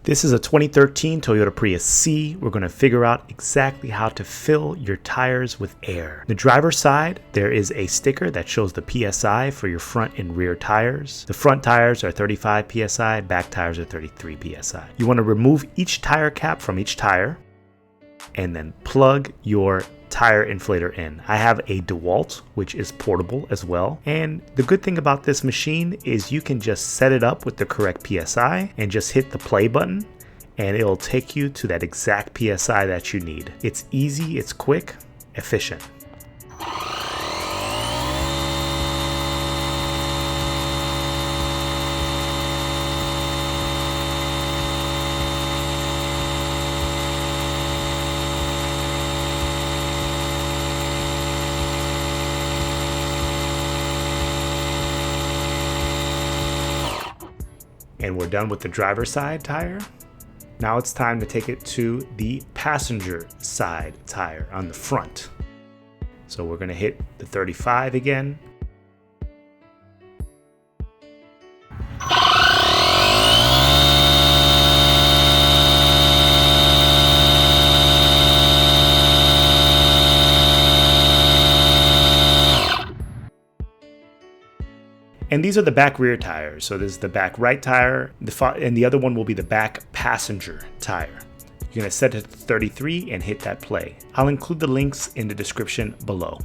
This is a 2013 Toyota Prius C. We're going to figure out exactly how to fill your tires with air. The driver's side, there is a sticker that shows the PSI for your front and rear tires. The front tires are 35 PSI, back tires are 33 PSI. You want to remove each tire cap from each tire and then plug your tire inflator in. I have a DeWalt, which is portable as well. And the good thing about this machine is you can just set it up with the correct PSI and just hit the play button and it'll take you to that exact PSI that you need. It's easy, it's quick, efficient. And we're done with the driver's side tire. Now it's time to take it to the passenger side tire on the front. So we're gonna hit the 35 again. And these are the back rear tires. So this is the back right tire, and the other one will be the back passenger tire. You're gonna set it to 33 and hit that play. I'll include the links in the description below.